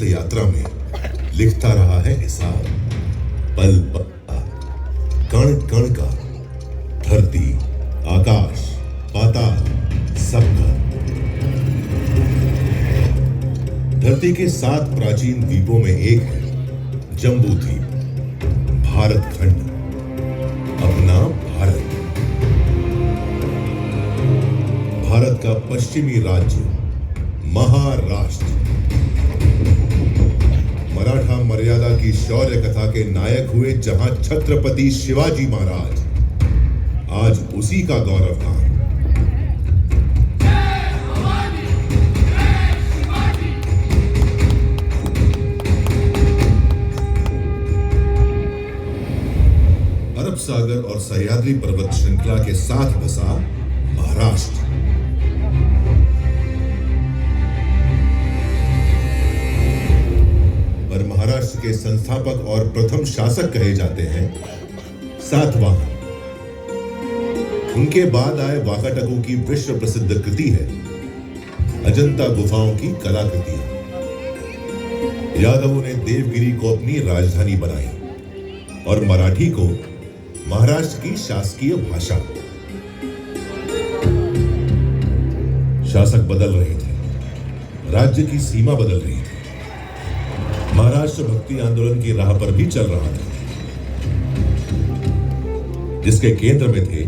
अनंत यात्रा में लिखता रहा है हिसाब। पल पल का, कण कण का, धरती, आकाश, पाताल, सबका। धरती के 7 प्राचीन द्वीपों में एक है जम्बू द्वीप, भारत खंड, अपना भारत। भारत का पश्चिमी राज्य महाराष्ट्र। मराठा मर्यादा की शौर्य कथा के नायक हुए जहां छत्रपति शिवाजी महाराज, आज उसी का गौरवगान। अरब सागर और सह्याद्री पर्वत श्रृंखला के साथ बसा महाराष्ट्र। पर महाराष्ट्र के संस्थापक और प्रथम शासक कहे जाते हैं सातवाहन। उनके बाद आए वाकाटकों की विश्व प्रसिद्ध कृति है अजंता गुफाओं की कलाकृति। यादवों ने देवगिरी को अपनी राजधानी बनाई और मराठी को महाराष्ट्र की शासकीय भाषा। शासक बदल रहे थे, राज्य की सीमा बदल रही थी। महाराष्ट्र भक्ति आंदोलन की राह पर भी चल रहा था, जिसके केंद्र में थे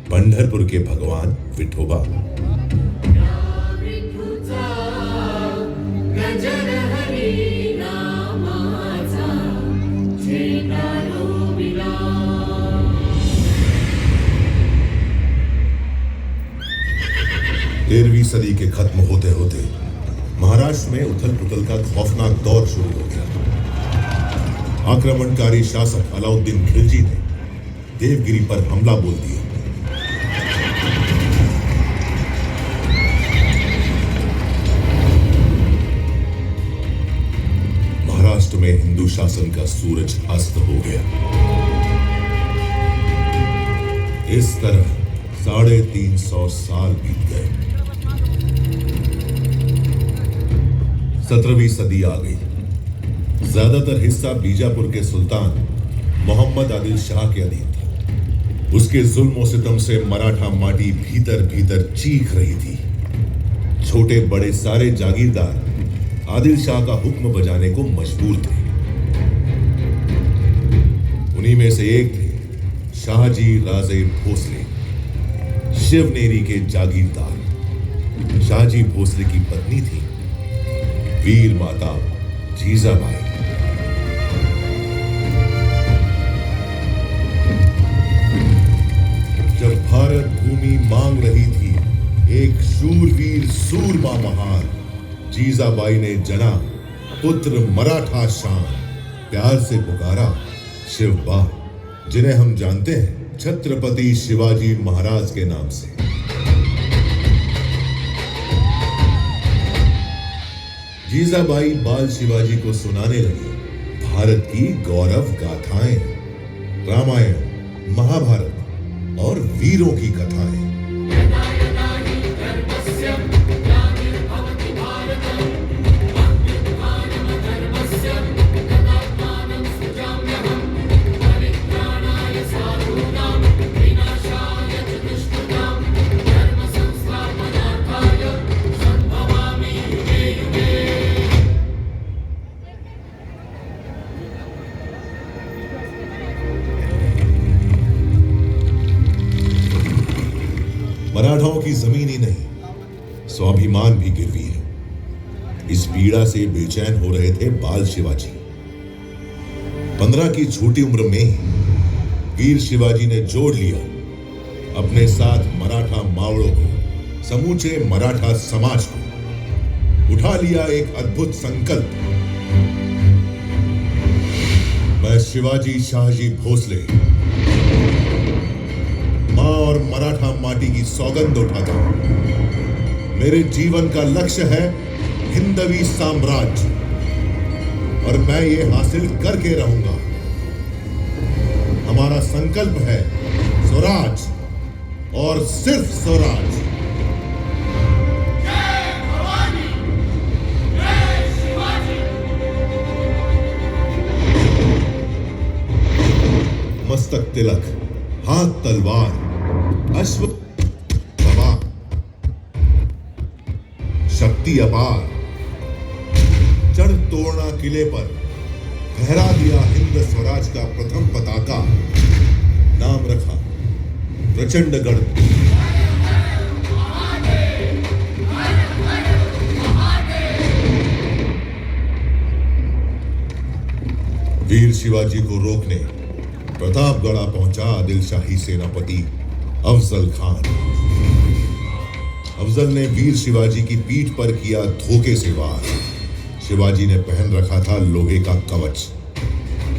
पंढरपुर के भगवान विठोबा। तेरहवीं सदी के खत्म होते होते महाराष्ट्र में उथल पुथल का खौफनाक दौर शुरू हो गया। आक्रमणकारी शासक अलाउद्दीन खिलजी ने देवगिरी पर हमला बोल दिया। महाराष्ट्र में हिंदू शासन का सूरज अस्त हो गया। इस तरह 350 साल बीत गए। 17वीं सदी आ गई। ज्यादातर हिस्सा बीजापुर के सुल्तान मोहम्मद आदिल शाह के अधीन था। उसके जुल्म सितम से मराठा माटी भीतर भीतर चीख रही थी। छोटे बड़े सारे जागीरदार आदिल शाह का हुक्म बजाने को मजबूर थे। उन्हीं में से एक थे शाहजी राजे भोसले, शिवनेरी के जागीरदार। शाहजी भोसले की पत्नी थी वीर माता जीजाबाई। जब भारत भूमि मांग रही थी एक शूरवीर सूरमा महान, जीजाबाई ने जना पुत्र मराठा शान, प्यार से पुकारा शिवबा, जिन्हें हम जानते हैं छत्रपति शिवाजी महाराज के नाम से। जीजाबाई बाल शिवाजी को सुनाने लगी भारत की गौरव गाथाएं, रामायण, महाभारत और वीरों की कथाएं। मराठाओं की जमीन ही नहीं, स्वाभिमान भी गिरवी है। इस पीड़ा से बेचैन हो रहे थे बाल शिवाजी। 15 की छोटी उम्र में ही वीर शिवाजी ने जोड़ लिया अपने साथ मराठा मावड़ों को, समूचे मराठा समाज को। उठा लिया एक अद्भुत संकल्प। मैं शिवाजी शाहजी भोसले मां और मराठा माटी की सौगंध उठाता हूं। मेरे जीवन का लक्ष्य है हिंदवी साम्राज्य और मैं ये हासिल करके रहूंगा। हमारा संकल्प है स्वराज और सिर्फ स्वराज। जय भवानी, जय शिवाजी। तिलक, हाथ तलवार, अश्व सवार, शक्ति अपार, चढ़ तोड़ना किले पर, फहरा दिया हिंद स्वराज का प्रथम पताका, नाम रखा प्रचंडगढ़। वीर शिवाजी को रोकने प्रतापगढ़ पहुंचा आदिल शाही सेनापति अफजल खान। अफजल ने वीर शिवाजी की पीठ पर किया धोखे से वार। शिवाजी ने पहन रखा था लोहे का कवच,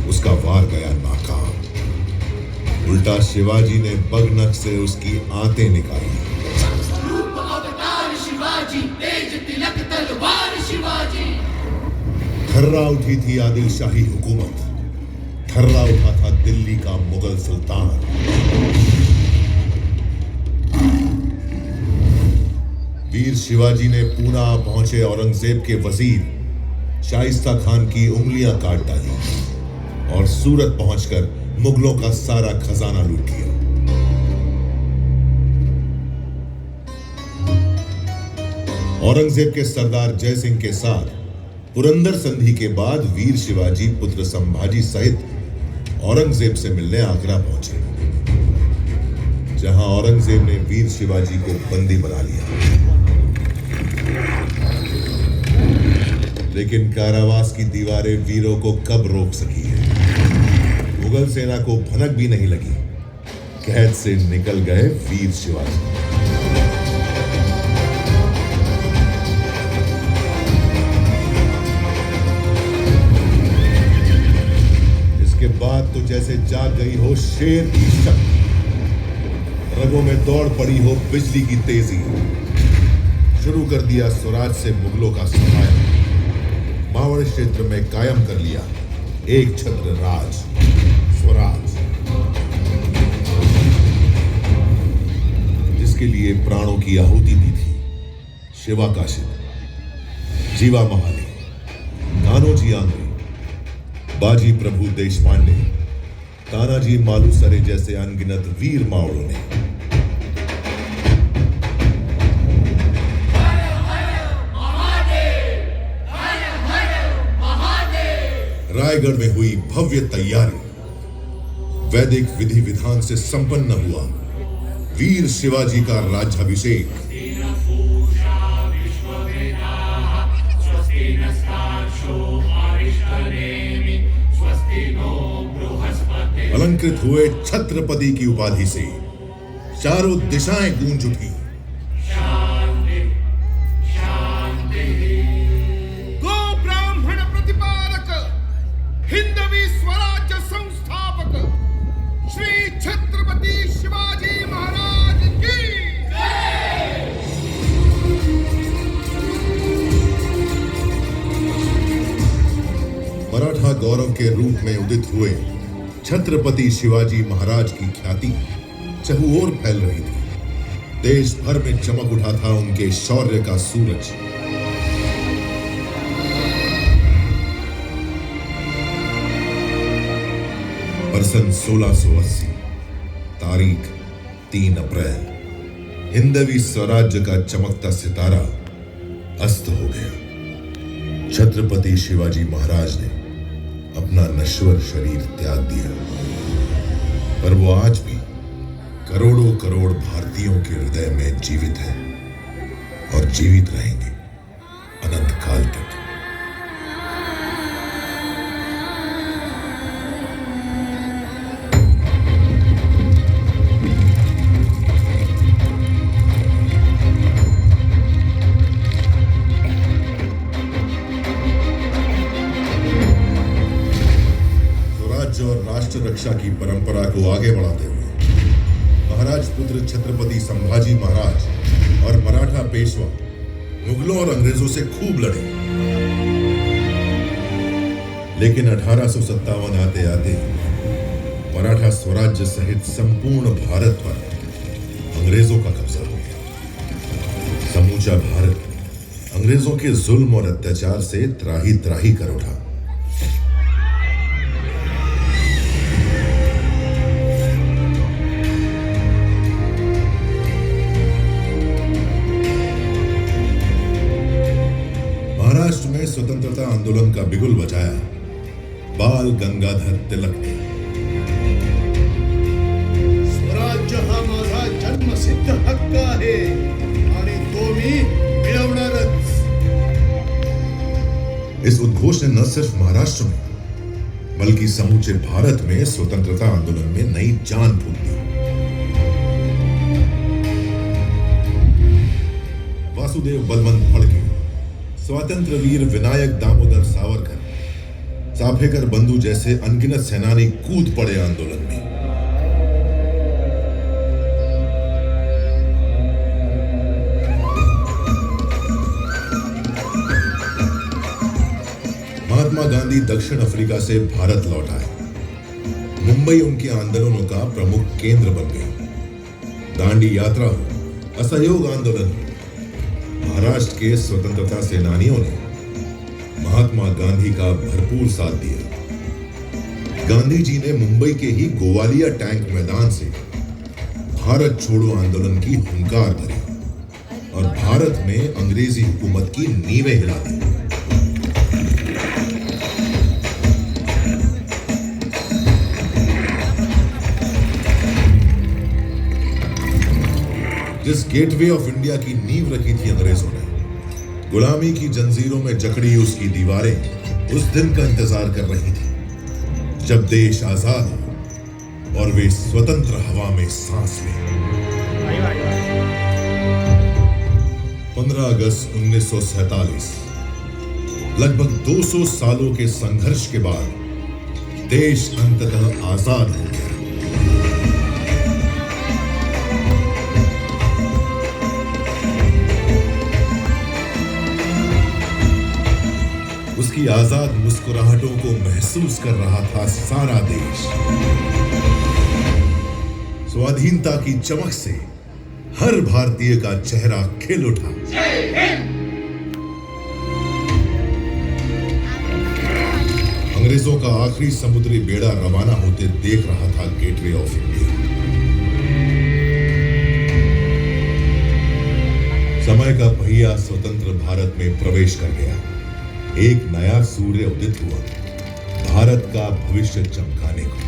उसका वार गया नाकाम। उल्टा शिवाजी ने बगनक से उसकी आंतें निकाली। रूप अवतार शिवाजी, तेज तिलक तलवार शिवाजी। थर्रा उठी थी आदिल शाही हुकूमत, थर्रा उठा था दिल्ली का मुगल सुल्तान। वीर शिवाजी ने पूना पहुंचे औरंगजेब के वजीर शाइस्ता खान की उंगलियां काट डाली और सूरत पहुंचकर मुगलों का सारा खजाना लूट लिया। औरंगजेब के सरदार जय सिंह के साथ पुरंदर संधि के बाद वीर शिवाजी पुत्र संभाजी सहित औरंगजेब से मिलने आगरा पहुंचे, जहां औरंगजेब ने वीर शिवाजी को बंदी बना लिया। लेकिन कारावास की दीवारें वीरों को कब रोक सकी है। मुगल सेना को भनक भी नहीं लगी, कैद से निकल गए वीर शिवाजी। इसके बाद तो जैसे जाग गई हो शेर की शक्ति, रगों में दौड़ पड़ी हो बिजली की तेजी। शुरू कर दिया स्वराज से मुगलों का सफाया, मावड़ क्षेत्र में कायम कर लिया एक छत्र राज, स्वराज, जिसके लिए प्राणों की आहुति दी थी शिवा काशिद, जीवा महाले, कान्होजी आंग्रे, बाजी प्रभु देशपांडे, तानाजी मालुसरे जैसे अनगिनत वीर मावड़ों ने। रायगढ़ में हुई भव्य तैयारी, वैदिक विधि विधान से संपन्न हुआ वीर शिवाजी का राज्याभिषेक। अलंकृत हुए छत्रपति की उपाधि से चारों दिशाएं गूंज उठी। हिंदवी स्वराज्य संस्थापक श्री छत्रपति शिवाजी महाराज की जय। मराठा गौरव के रूप में उदित हुए छत्रपति शिवाजी महाराज की ख्याति चहुओर फैल रही थी। देश भर में चमक उठा था उनके शौर्य का सूरज। सन 1680, तारीख 3 अप्रैल, हिंदवी स्वराज्य का चमकता सितारा अस्त हो गया। छत्रपति शिवाजी महाराज ने अपना नश्वर शरीर त्याग दिया, पर वो आज भी करोड़ों करोड़ भारतीयों के हृदय में जीवित है और जीवित रहेंगे अनंत काल तक। और राष्ट्र रक्षा की परंपरा को आगे बढ़ाते हुए महाराज पुत्र छत्रपति संभाजी महाराज और मराठा पेशवा मुगलों और अंग्रेजों से खूब लड़े। लेकिन 1857 आते आते मराठा स्वराज्य सहित संपूर्ण भारत पर अंग्रेजों का कब्जा हो गया। समूचा भारत अंग्रेजों के जुल्म और अत्याचार से त्राही त्राही कर उठा। महाराष्ट्र में स्वतंत्रता आंदोलन का बिगुल बजाया बाल गंगाधर तिलक ने। स्वराज्य हा माझा जन्मसिद्ध हक्क आहे आणि तो मी मिळवणारच। इस उद्घोष ने न सिर्फ महाराष्ट्र में बल्कि समूचे भारत में स्वतंत्रता आंदोलन में नई जान फूंक दी। वासुदेव बलवंत फड़के, स्वातंत्र वीर विनायक दामोदर सावरकर, चाफेकर बंधु जैसे अनगिनत सेनानी कूद पड़े आंदोलन में। महात्मा गांधी दक्षिण अफ्रीका से भारत लौट आए। मुंबई उनके आंदोलनों का प्रमुख केंद्र बन गई। दांडी यात्रा हो, असहयोग आंदोलन हो, महाराष्ट्र के स्वतंत्रता सेनानियों ने महात्मा गांधी का भरपूर साथ दिया। गांधी जी ने मुंबई के ही गोवालिया टैंक मैदान से भारत छोड़ो आंदोलन की हुंकार भरी और भारत में अंग्रेजी हुकूमत की नींवें हिला दी। जिस गेटवे ऑफ इंडिया की नींव रखी थी अंग्रेजों ने, गुलामी की जंजीरों में जकड़ी उसकी दीवारें उस दिन का इंतजार कर रही थी जब देश आजाद हो और वे स्वतंत्र हवा में सांस लें। 15 अगस्त 1947, लगभग 200 सालों के संघर्ष के बाद देश अंततः आजाद हो गया। उसकी आजाद मुस्कुराहटों को महसूस कर रहा था सारा देश। स्वाधीनता की चमक से हर भारतीय का चेहरा खिल उठा। अंग्रेजों का आखिरी समुद्री बेड़ा रवाना होते देख रहा था गेटवे ऑफ इंडिया। समय का पहिया स्वतंत्र भारत में प्रवेश कर गया। एक नया सूर्य उदित हुआ, भारत का भविष्य चमकाने को।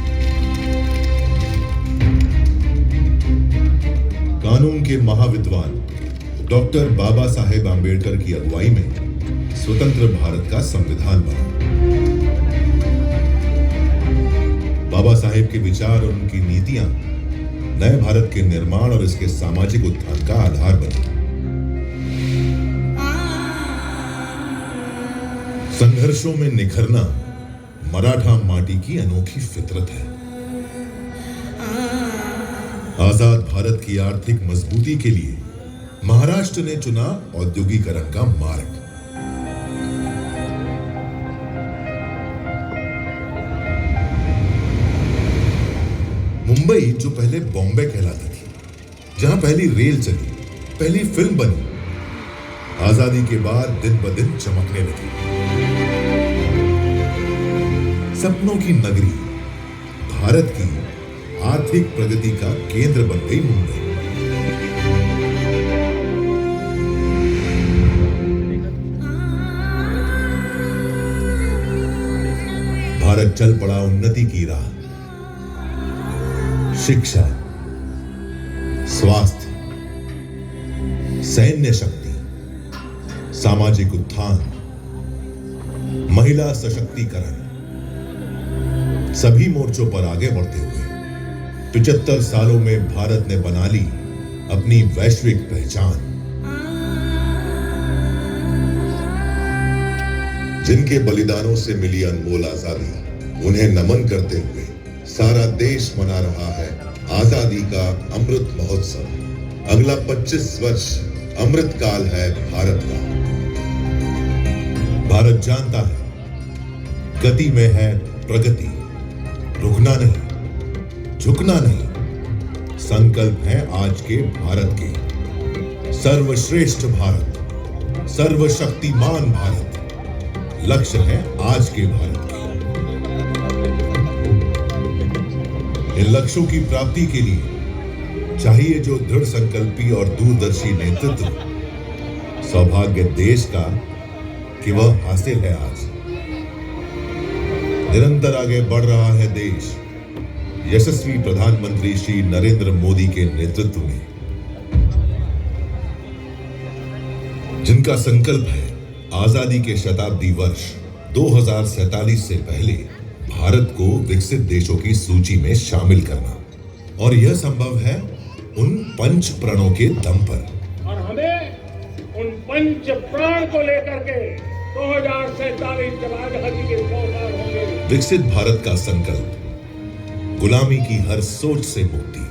कानून के महाविद्वान डॉक्टर बाबा साहेब आंबेडकर की अगुवाई में स्वतंत्र भारत का संविधान बना। बाबा साहेब के विचार और उनकी नीतियां नए भारत के निर्माण और इसके सामाजिक उत्थान का आधार बनी। संघर्षों में निखरना मराठा माटी की अनोखी फितरत है। आजाद भारत की आर्थिक मजबूती के लिए महाराष्ट्र ने चुना औद्योगिकरण का मार्ग। मुंबई, जो पहले बॉम्बे कहलाती थी, जहां पहली रेल चली, पहली फिल्म बनी, आजादी के बाद दिन ब दिन चमकने लगी। सपनों की नगरी, भारत की आर्थिक प्रगति का केंद्र बन गई मुंबई। भारत चल पड़ा उन्नति की राह। शिक्षा, स्वास्थ्य, सैन्य शक्ति, सामाजिक उत्थान, महिला सशक्तिकरण, सभी मोर्चों पर आगे बढ़ते हुए 75 सालों में भारत ने बना ली अपनी वैश्विक पहचान। जिनके बलिदानों से मिली अनमोल आजादी, उन्हें नमन करते हुए सारा देश मना रहा है आजादी का अमृत महोत्सव। अगला 25 वर्ष अमृत काल है भारत का। भारत जानता है गति में है प्रगति, रुकना नहीं, झुकना नहीं। संकल्प है आज के भारत के, सर्वश्रेष्ठ भारत, सर्वशक्तिमान भारत। लक्ष्य है आज के भारत के। इन लक्ष्यों की प्राप्ति के लिए चाहिए जो दृढ़ संकल्पी और दूरदर्शी नेतृत्व। सौभाग्य देश का कि वह हासिल है आज। निरंतर आगे बढ़ रहा है देश यशस्वी प्रधानमंत्री श्री नरेंद्र मोदी के नेतृत्व में, जिनका संकल्प है आजादी के शताब्दी वर्ष 2047 से पहले भारत को विकसित देशों की सूची में शामिल करना। और यह संभव है उन पंच प्रणों के दम पर। और हमें उन पंच प्राण को लेकर के 2047 जब आजादी के 100 साल होंगे। विकसित भारत का संकल्प, गुलामी की हर सोच से मुक्ति,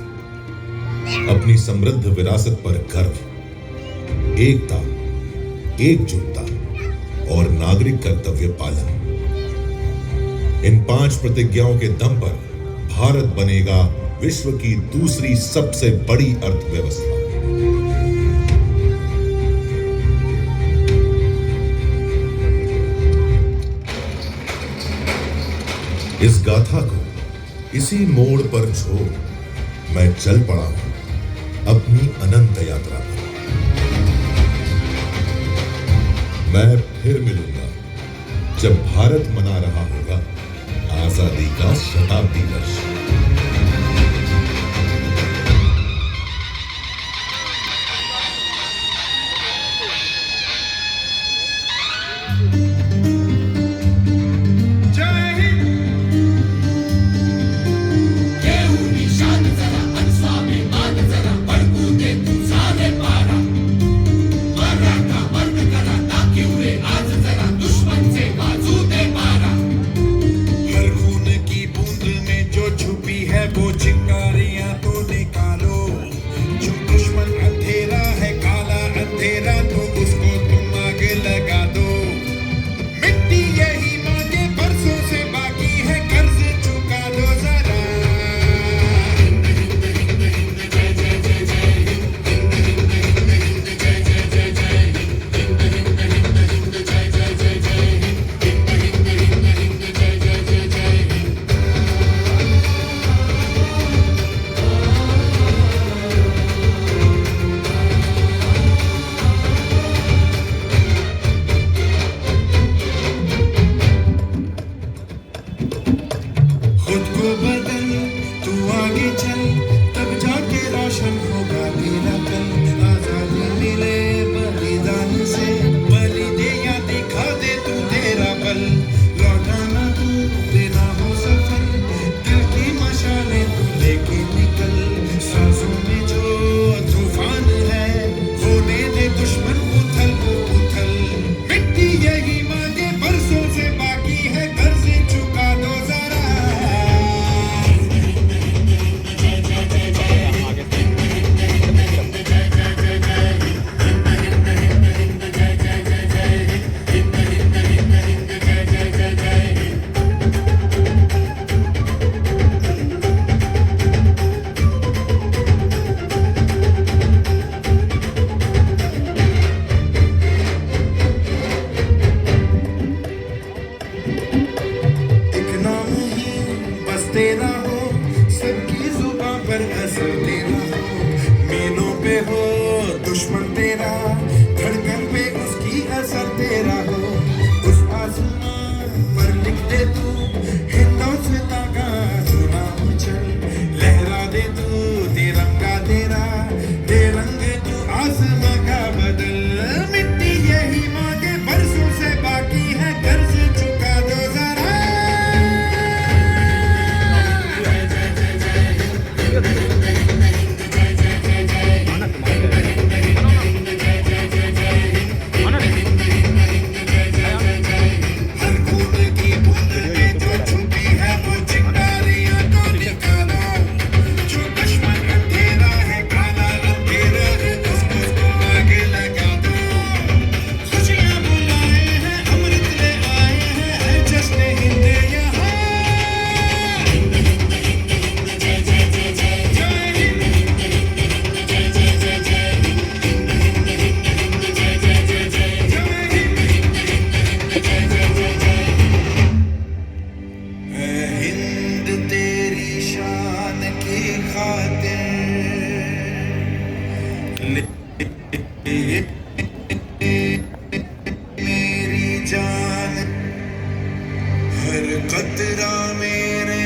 अपनी समृद्ध विरासत पर गर्व, एकता, एकजुटता और नागरिक कर्तव्य पालन। इन 5 प्रतिज्ञाओं के दम पर भारत बनेगा विश्व की दूसरी सबसे बड़ी अर्थव्यवस्था। इस गाथा को इसी मोड़ पर छोड़ मैं चल पड़ा हूं अपनी अनंत यात्रा पर। मैं फिर मिलूंगा जब भारत मना रहा होगा आजादी का शताब्दी वर्ष। तेरा हो, सबकी जुबां पर असर तेरा हो, मीलों पे हो दुश्मन तेरा, धड़कन पे उसकी असर तेरा हो। उस आसमान पर लिख दे तू हिंदुस्तां का नाम चल, लहरा दे तू तिरंगा तेरा, दे रंग तू आसमां का बदल। मिट्टी यही मांगे बरसों से बाकी है, कर्ज चुका दो जरा। मेरी जान हर कतरा मेरे